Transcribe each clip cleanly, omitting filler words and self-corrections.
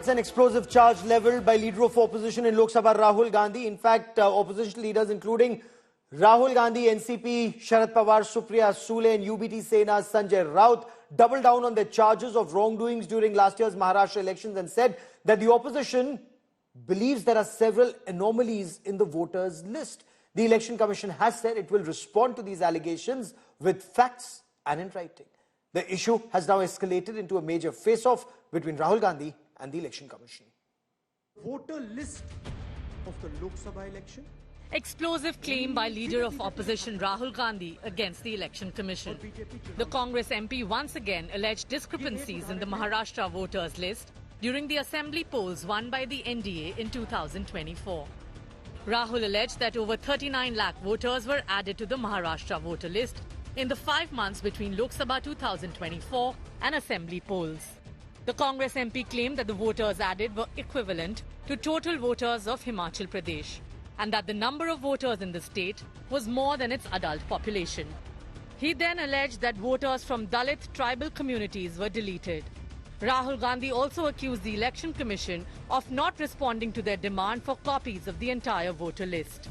it's an explosive charge leveled by leader of opposition in Lok Sabha, Rahul Gandhi. In fact, opposition leaders including Rahul Gandhi, NCP, Sharad Pawar, Supriya Sule and UBT Sena's Sanjay Raut doubled down on their charges of wrongdoings during last year's Maharashtra elections and said that the opposition believes there are several anomalies in the voters list. The Election Commission has said it will respond to these allegations with facts and in writing. The issue has now escalated into a major face-off between Rahul Gandhi and the Election Commission. Voter list of the Lok Sabha election. Explosive claim by leader of opposition Rahul Gandhi against the Election Commission. The Congress MP once again alleged discrepancies in the Maharashtra voters list during the assembly polls won by the NDA in 2024. Rahul alleged that over 39 lakh voters were added to the Maharashtra voter list in the 5 months between Lok Sabha 2024 and assembly polls. The Congress MP claimed that the voters added were equivalent to total voters of Himachal Pradesh and that the number of voters in the state was more than its adult population. He then alleged that voters from Dalit tribal communities were deleted. Rahul Gandhi also accused the Election Commission of not responding to their demand for copies of the entire voter list.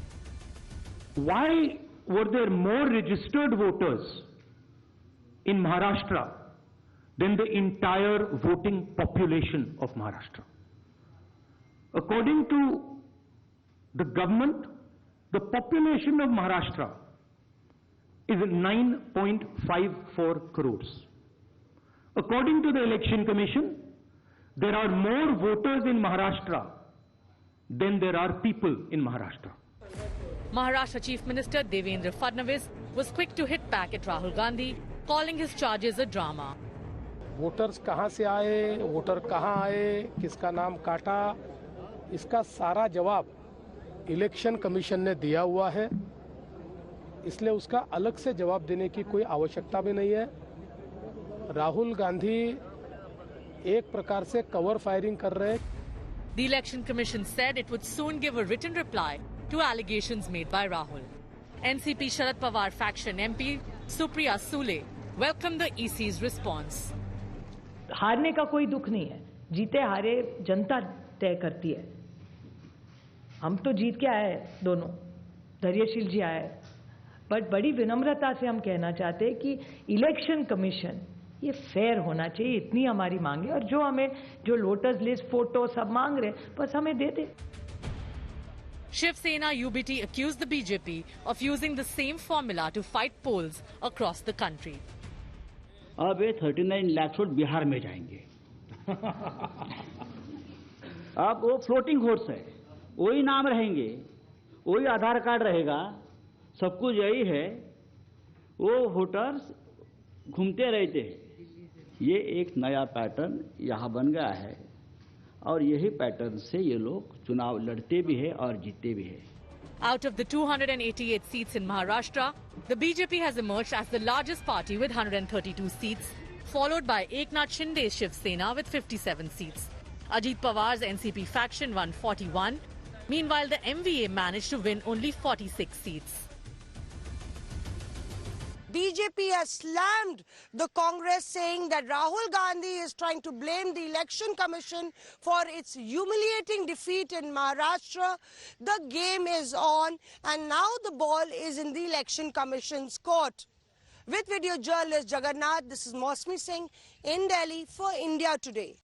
Why were there more registered voters in Maharashtra than the entire voting population of Maharashtra? According to the government, the population of Maharashtra is 9.54 crores. According to the Election Commission, there are more voters in Maharashtra than there are people in Maharashtra. Maharashtra Chief Minister Devendra Fadnavis was quick to hit back at Rahul Gandhi, calling his charges a drama. Voters कहां से आए, voter कहां आए, किसका नाम काटा, इसका सारा जवाब इलेक्शन कमीशन ने दिया हुआ है, इसलिए उसका अलग से जवाब देने की कोई आवश्यकता भी नहीं है। राहुल गांधी एक प्रकार से कवर फायरिंग कर रहे हैं। The Election Commission said it would soon give a written reply to allegations made by Rahul. NCP Sharad Pawar faction MP Supriya Sule welcomed the EC's response. हारने का कोई दुख नहीं है, जीते हारे जनता तय करती है। हम तो जीत के आए दोनों, धैर्यशील जी आए, बट बड़ी विनम्रता से हम कहना चाहते हैं कि इलेक्शन कमीशन ये फेयर होना चाहिए, इतनी हमारी मांग है। और जो हमें जो वोटर्स लिस्ट फोटो सब मांग रहे बस हमें दे दे। Shiv Sena UBT accused the BJP of using the same formula to fight polls across the country. अब ये 39 लाख वोट बिहार में जाएंगे। अब वो फ्लोटिंग वोट्स है, वही नाम रहेंगे, वही आधार कार्ड रहेगा, सब कुछ यही है। वो वोटर्स घूमते रहते हैं। ये एक नया पैटर्न यहाँ बन गया है और यही पैटर्न से ये लोग चुनाव लड़ते भी हैं और जीतते भी हैं। Out of the 288 seats in Maharashtra, the BJP has emerged as the largest party with 132 seats, followed by Eknath Shinde's Shiv Sena with 57 seats. Ajit Pawar's NCP faction won 41. Meanwhile, the MVA managed to win only 46 seats. BJP has slammed the Congress, saying that Rahul Gandhi is trying to blame the Election Commission for its humiliating defeat in Maharashtra. The game is on and now the ball is in the Election Commission's court. With video journalist Jagannath, this is Mosmi Singh in Delhi for India Today.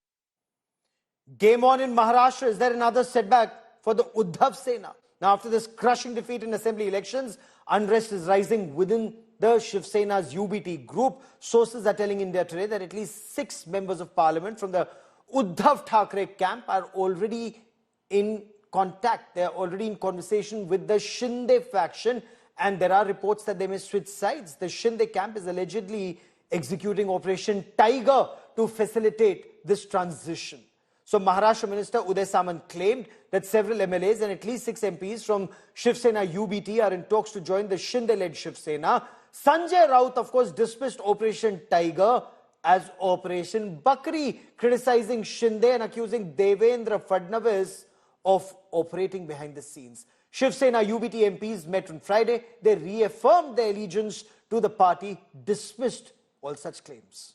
Game on in Maharashtra. Is there another setback for the Uddhav Sena? Now, after this crushing defeat in assembly elections, unrest is rising within the Shiv Sena's UBT group. Sources are telling India Today that at least 6 members of parliament from the Uddhav Thackeray camp are already in contact. They are already in conversation with the Shinde faction, and there are reports that they may switch sides. The Shinde camp is allegedly executing Operation Tiger to facilitate this transition. So Maharashtra Minister Uday Samant claimed that several MLAs and at least 6 MPs from Shiv Sena UBT are in talks to join the Shinde-led Shiv Sena. Sanjay Raut, of course, dismissed Operation Tiger as Operation Bakri, criticizing Shinde and accusing Devendra Fadnavis of operating behind the scenes. Shiv Sena UBT MPs met on Friday. They reaffirmed their allegiance to the party, dismissed all such claims.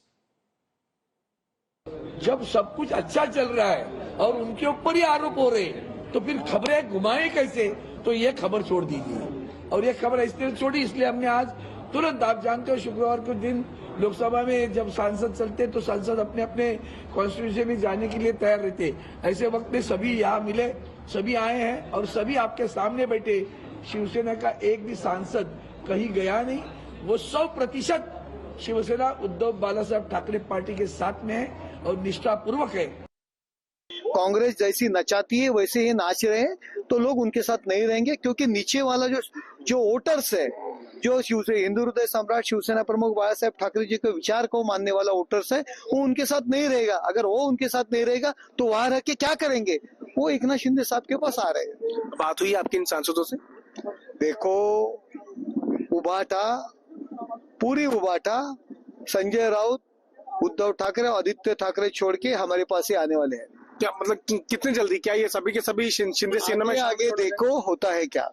जब सब कुछ अच्छा चल रहा है और उनके ऊपर ही आरोप हो रहे हैं तो फिर खबरें घुमाएं कैसे? तो ये खबर छोड़ दीजिए। और ये खबर इसलिए छोड़ी, इसलिए हमने आज तुरंत, आप जानते हो शुक्रवार के दिन लोकसभा में जब सांसद चलते तो सांसद अपने अपने कॉन्स्टिट्यूंसी में जाने के लिए तैयार रहते। ऐसे वक्त में सभी यहाँ मिले, सभी आए हैं और सभी आपके सामने बैठे। शिवसेना का एक भी सांसद कहीं गया नहीं, वो 100% शिवसेना उद्धव बालासाहेब ठाकरे पार्टी के साथ में है और निष्ठापूर्वक है। कांग्रेस जैसी नचाती है वैसे ही नाच रहे हैं तो लोग उनके साथ नहीं रहेंगे, क्योंकि नीचे वाला जो वोटर्स है, जो शिवसेना हिंदू हृदय सम्राट शिवसेना प्रमुख बाला साहेब ठाकरे जी के विचार को मानने वाला वोटर्स है, वो उनके साथ नहीं रहेगा। अगर वो उनके साथ नहीं रहेगा तो वहां रह के क्या करेंगे? वो एकनाथ शिंदे साहब के पास आ रहे हैं। बात हुई आपके इन सांसदों से? देखो, उबाटा, पूरी उबाटा संजय राउत, उद्धव ठाकरे और आदित्य ठाकरे छोड़ के हमारे पास ही आने वाले हैं। क्या मतलब कितने जल्दी? क्या ये सभी के सभी शिंदे सेना में आगे देखो होता है क्या।